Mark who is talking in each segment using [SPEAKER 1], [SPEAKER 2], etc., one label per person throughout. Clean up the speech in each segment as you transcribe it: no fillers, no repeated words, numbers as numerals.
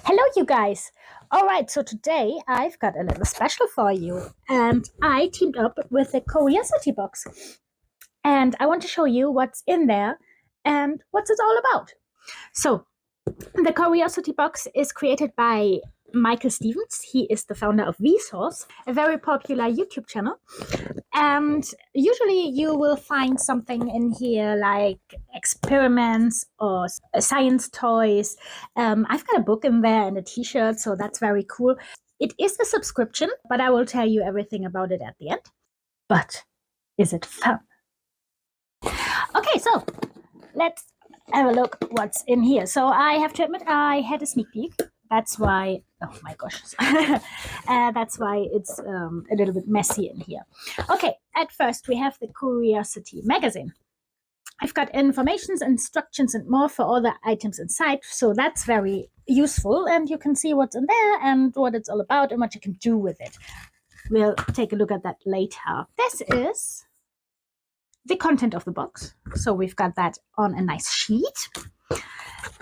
[SPEAKER 1] Hello, you guys. All right, so today I've got a little special for you, and I teamed up with the Curiosity Box, and I want to show you what's in there and what's it all about. So, the Curiosity Box is created by Michael Stevens. He is the founder of Vsauce, a very popular YouTube channel. And usually you will find something in here like experiments or science toys. I've got a book in there and a t-shirt, so that's very cool. It is a subscription, but I will tell you everything about it at the end. But is it fun? Okay, so let's have a look what's in here. So I have to admit I had a sneak peek. That's why, oh my gosh, that's why it's a little bit messy in here. Okay, at first we have the Curiosity magazine. I've got informations, instructions, and more for all the items inside, so that's very useful, and you can see what's in there and what it's all about and what you can do with it. We'll take a look at that later. This is the content of the box. So we've got that on a nice sheet.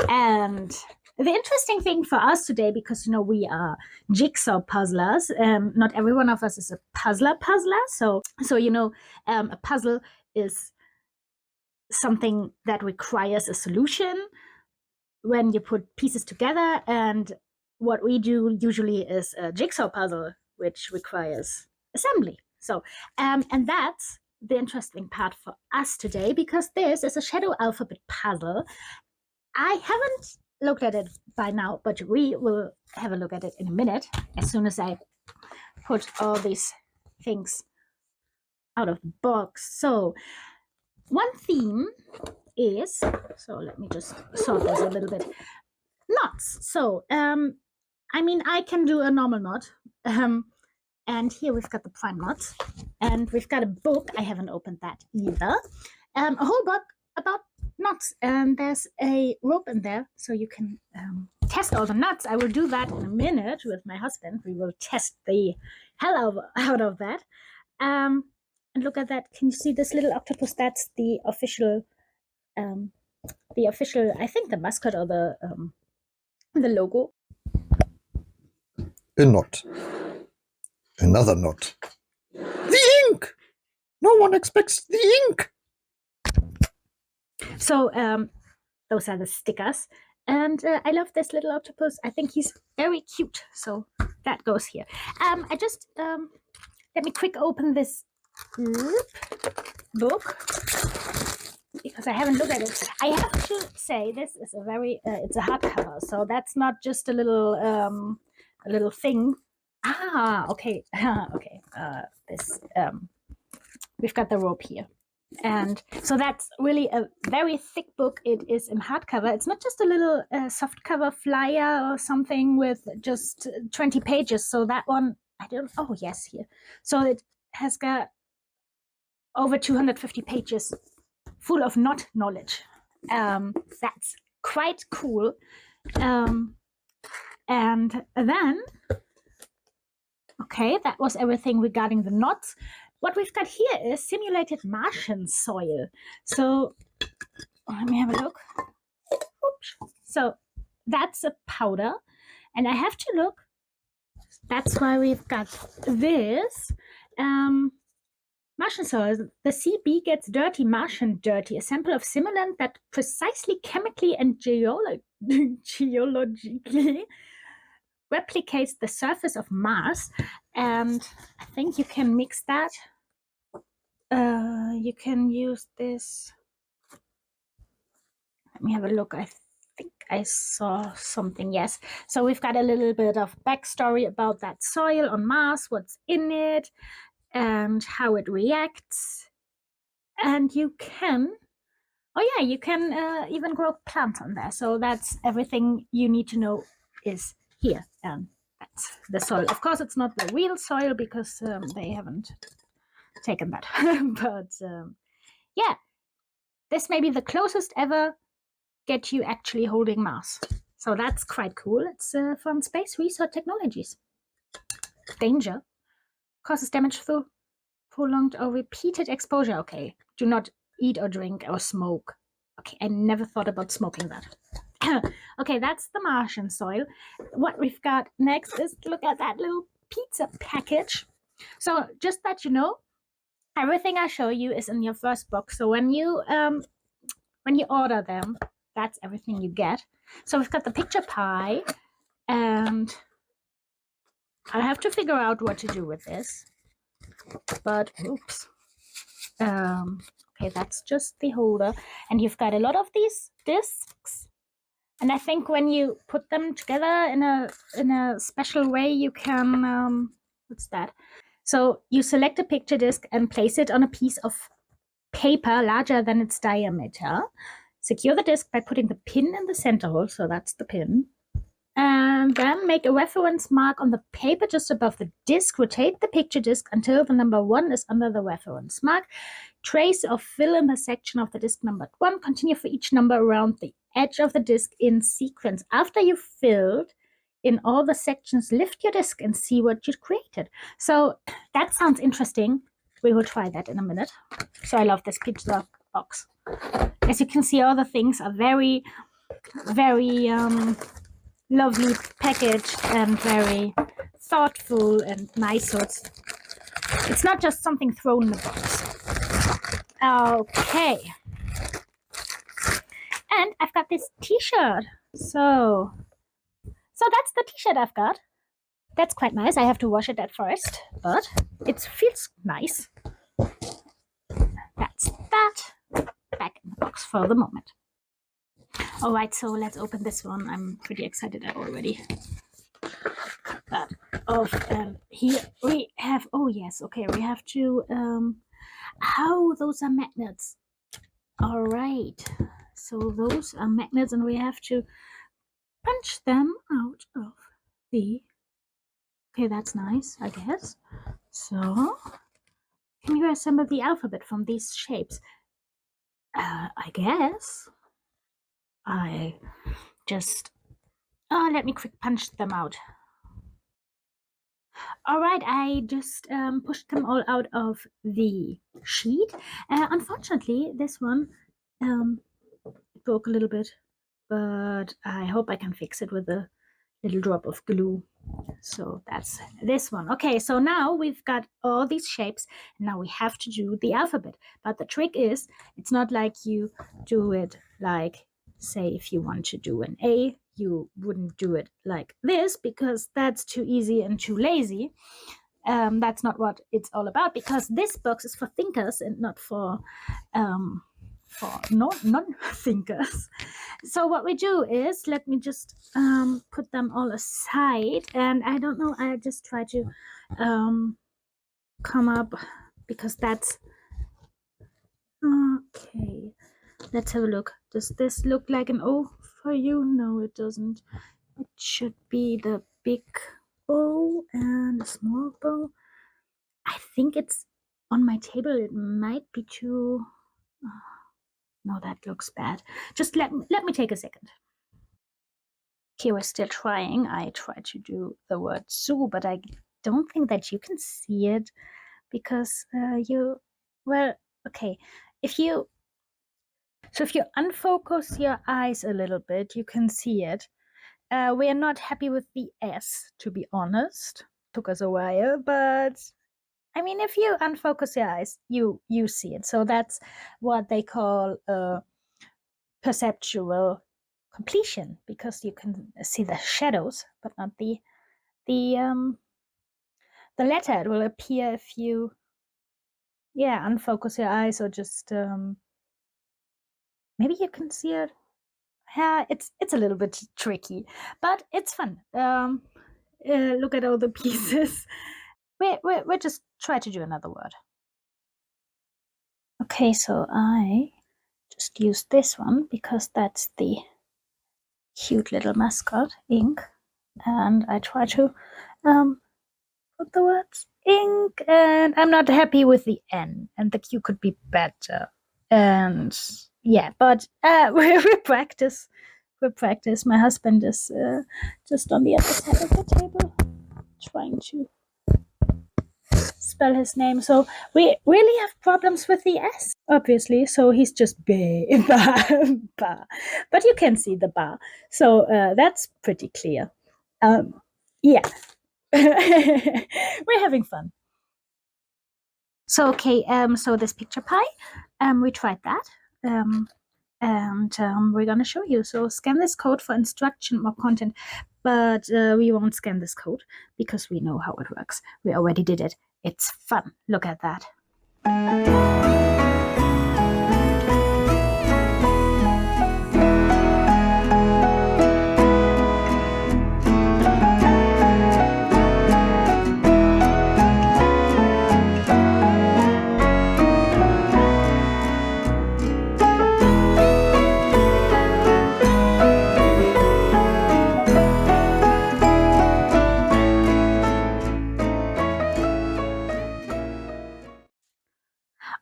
[SPEAKER 1] And the interesting thing for us today, because we are jigsaw puzzlers, not every one of us is a puzzler. So a puzzle is something that requires a solution when you put pieces together, and what we do usually is a jigsaw puzzle, which requires assembly. So and that's the interesting part for us today, because this is a shadow alphabet puzzle. I haven't looked at it by now, but we will have a look at it in a minute, as soon as I put all these things out of the box. So one theme is, so let me just sort this a little bit, knots. So I can do a normal knot, and here we've got the prime knots, and we've got a book. I haven't opened that either. A whole book about knots, and there's a rope in there, so you can test all the knots. I will do that in a minute with my husband. We will test the hell out of that. And look at that. Can you see this little octopus? That's the official, I think, the mascot or the logo.
[SPEAKER 2] A knot. Another knot. The ink! No one expects the ink!
[SPEAKER 1] So those are the stickers. And I love this little octopus. I think he's very cute. So that goes here. I just, let me quick open this book, because I haven't looked at it. I have to say, this is a very, it's a hardcover. So that's not just a little thing. Okay. Okay. We've got the rope here. And so that's really a very thick book. It is in hardcover. It's not just a little soft cover flyer or something with just 20 pages. So that one, yes, here. So it has got over 250 pages full of knot knowledge. That's quite cool. And then, okay, that was everything regarding the knots. What we've got here is simulated Martian soil. So let me have a look. Oops. So that's a powder, and I have to look. That's why we've got this. Martian soil. The CB gets dirty, Martian dirty. A sample of simulant that precisely chemically and geologically replicates the surface of Mars. And I think you can mix that. You can use this. Let me have a look. I think I saw something. Yes. So we've got a little bit of backstory about that soil on Mars, what's in it, and how it reacts. And you can, you can even grow plants on there. So that's everything you need to know is here. And that's the soil. Of course, it's not the real soil, because they haven't taken that. But yeah, this may be the closest ever get you actually holding Mars. So that's quite cool. It's from Space Research Technologies. Danger causes damage through prolonged or repeated exposure. Okay, do not eat or drink or smoke. Okay, I never thought about smoking that. Okay, that's the Martian soil. What we've got next is, look at that little pizza package. So just that you know, everything I show you is in your first box. So when you order them, that's everything you get. So we've got the picture pie, and I have to figure out what to do with this. But oops. Okay, that's just the holder, and you've got a lot of these discs. And I think when you put them together in a special way, you can what's that? So you select a picture disc and place it on a piece of paper larger than its diameter. Secure the disc by putting the pin in the center hole, so that's the pin. And then make a reference mark on the paper just above the disc. Rotate the picture disc until the number 1 is under the reference mark. Trace or fill in the section of the disc numbered 1. Continue for each number around the edge of the disc in sequence. After you've filled in all the sections, lift your disc and see what you created. So that sounds interesting. We will try that in a minute. So I love this pizza box. As you can see, all the things are very, very lovely packaged and very thoughtful and nice. So it's not just something thrown in the box. Okay. And I've got this t-shirt. So that's the t-shirt I've got. That's quite nice. I have to wash it at first, but it feels nice. That's that. Back in the box for the moment. All right, so let's open this one. I'm pretty excited already. But here we have, oh yes, okay, we have to, those are magnets. All right, so those are magnets, and we have to punch them out of the, okay, that's nice, I guess. So, can you assemble the alphabet from these shapes? I guess. I just, let me quick punch them out. All right, I just pushed them all out of the sheet. Unfortunately, this one broke a little bit, but I hope I can fix it with a little drop of glue. So that's this one. Okay, so now we've got all these shapes. Now we have to do the alphabet. But the trick is, it's not like you do it like, say, if you want to do an A, you wouldn't do it like this, because that's too easy and too lazy. That's not what it's all about, because this box is for thinkers and not for non-thinkers. So what we do is, let me just put them all aside, and I don't know, I just try to come up, because that's okay. Let's have a look. Does this look like an O for you? No, it doesn't. It should be the big bow and a small bow. I think it's on my table. It might be too. No, that looks bad. Just let me take a second. Okay, we're still trying. I tried to do the word zoo, but I don't think that you can see it, because okay. If you unfocus your eyes a little bit, you can see it. We are not happy with the S, to be honest. Took us a while, but I mean, if you unfocus your eyes, you see it. So that's what they call perceptual completion, because you can see the shadows, but not the letter. It will appear if you unfocus your eyes, or just maybe you can see it. Yeah, it's a little bit tricky, but it's fun. Look at all the pieces. We just try to do another word. Okay, so I just use this one because that's the cute little mascot, ink, and I try to put the words ink, and I'm not happy with the N, and the Q could be better. And yeah, but we practice. My husband is just on the other side of the table, trying to spell his name. So we really have problems with the S, obviously. So he's just ba. But you can see the ba. So that's pretty clear. Yeah. We're having fun. So okay, so this picture pie, we tried that. And we're gonna show you. So scan this code for instruction or content, but we won't scan this code because we know how it works. We already did it. It's fun. Look at that.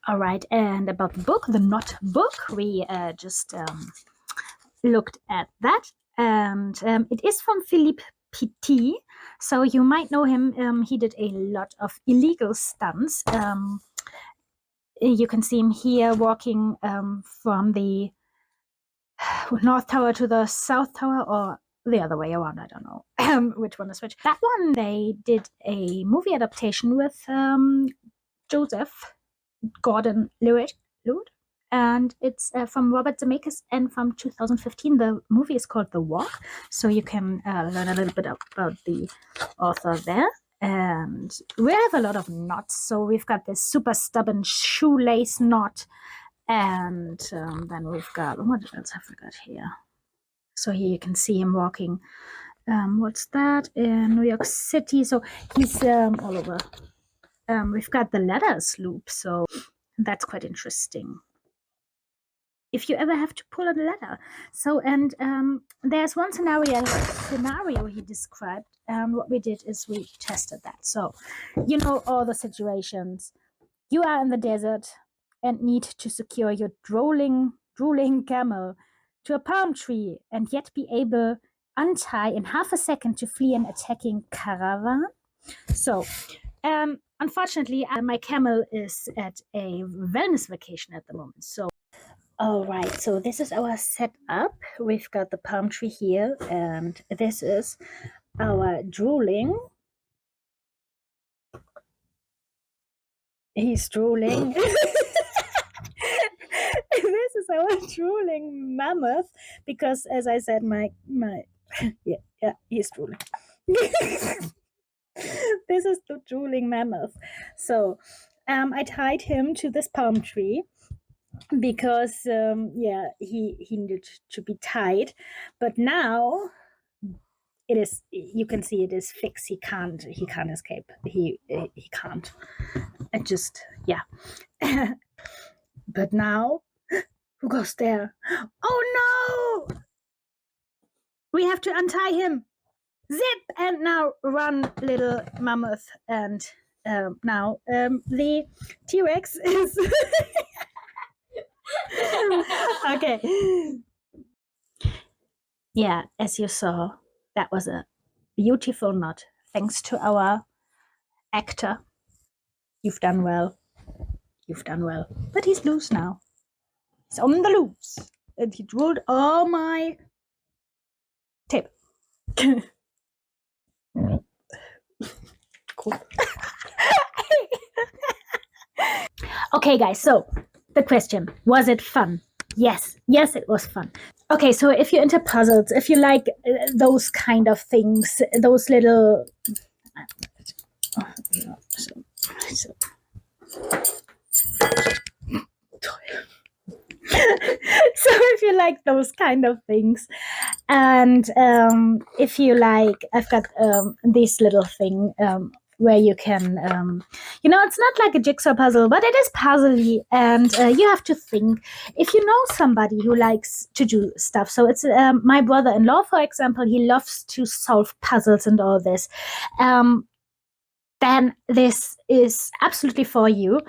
[SPEAKER 1] All right, and about the book, the Not book, we just looked at that, and it is from Philippe Petit, so you might know him. He did a lot of illegal stunts. You can see him here walking from the North Tower to the South Tower, or the other way around, I don't know which one is which. That one, they did a movie adaptation with Joseph Gordon-Levitt, and it's from Robert Zemeckis, and from 2015. The movie is called The Walk, so you can learn a little bit about the author there. And we have a lot of knots, so we've got this super stubborn shoelace knot, and then we've got, what else have we got here? So here you can see him walking, what's that, in New York City. So he's all over. We've got the letters loop, so that's quite interesting if you ever have to pull a letter. So, and there's one scenario he described, and what we did is we tested that. So, you know, all the situations. You are in the desert and need to secure your drooling camel to a palm tree, and yet be able untie in half a second to flee an attacking caravan. So, unfortunately, my camel is at a wellness vacation at the moment. So, all right, so this is our setup. We've got the palm tree here, and this is our drooling. He's drooling. This is our drooling mammoth, because, as I said, my yeah, he's drooling. This is the drooling mammoth. So, I tied him to this palm tree because yeah, he needed to be tied, but now it is, you can see it is fixed. He can't escape. He can't. I just, yeah. But now, who goes there? Oh no, we have to untie him. Zip, and now run, little mammoth. And now the T-Rex is okay. Yeah, as you saw, that was a beautiful knot. Thanks to our actor. You've done well. You've done well. But he's loose now. He's on the loose. And he drooled all my tape. Cool. Okay, guys, so the question, was it fun? Yes, it was fun. Okay, so if you're into puzzles, if you like those kind of things, those little... So if you like those kind of things, and if you like, I've got this little thing where you can, you know, it's not like a jigsaw puzzle, but it is puzzly, and you have to think. If you know somebody who likes to do stuff, so it's my brother-in-law, for example, he loves to solve puzzles and all this, then this is absolutely for you.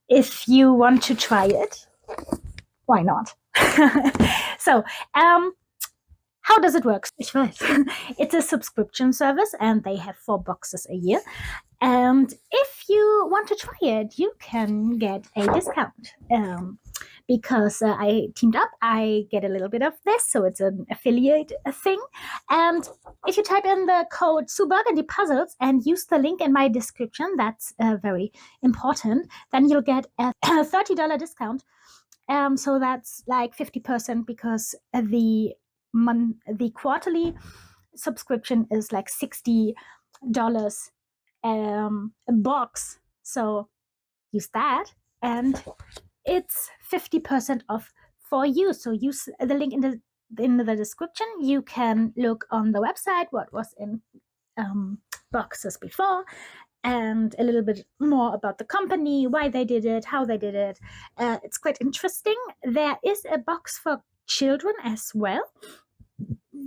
[SPEAKER 1] If you want to try it, why not? So, how does it work? Ich weiß. It's a subscription service and they have 4 boxes a year. And if you want to try it, you can get a discount. Because I teamed up, I get a little bit of this, so it's an affiliate thing. And if you type in the code Burgundy Puzzles and use the link in my description, that's very important, then you'll get a $30 discount. So that's like 50% because the quarterly subscription is like $60 a box. So use that, and it's 50% off for you. So use the link in the description. You can look on the website what was in boxes before, and a little bit more about the company, why they did it, how they did it. It's quite interesting. There is a box for children as well,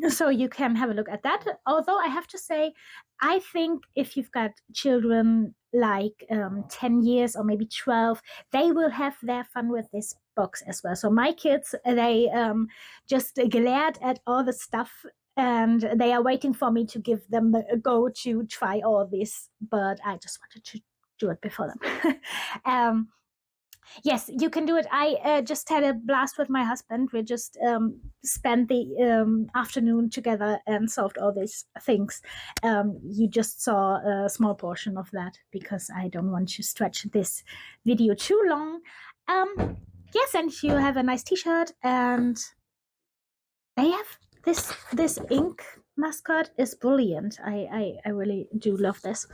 [SPEAKER 1] so you can have a look at that. Although I have to say, I think if you've got children like 10 years or maybe 12, they will have their fun with this box as well. So my kids, they just glared at all the stuff and they are waiting for me to give them a go to try all this, but I just wanted to do it before them. Yes, you can do it. I just had a blast with my husband. We just spent the afternoon together and solved all these things. You just saw a small portion of that because I don't want to stretch this video too long. Yes, and you have a nice t-shirt, and they have this ink mascot is brilliant. I really do love this.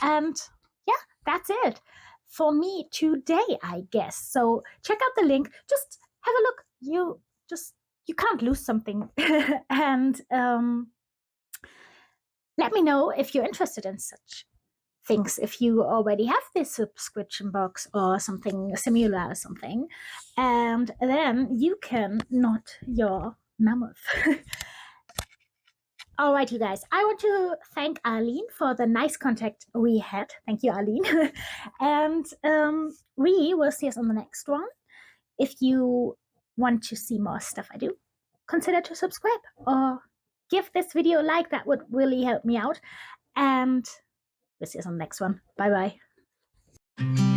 [SPEAKER 1] And yeah, that's it for me today, I guess. So check out the link. Just have a look. You can't lose something. And let me know if you're interested in such things, if you already have this subscription box or something similar or something, and then you can knot your mammoth. All right, you guys, I want to thank Arlene for the nice contact we had. Thank you, Arlene. And we will see us on the next one. If you want to see more stuff I do, consider to subscribe or give this video a like. That would really help me out. And we'll see us on the next one. Bye-bye.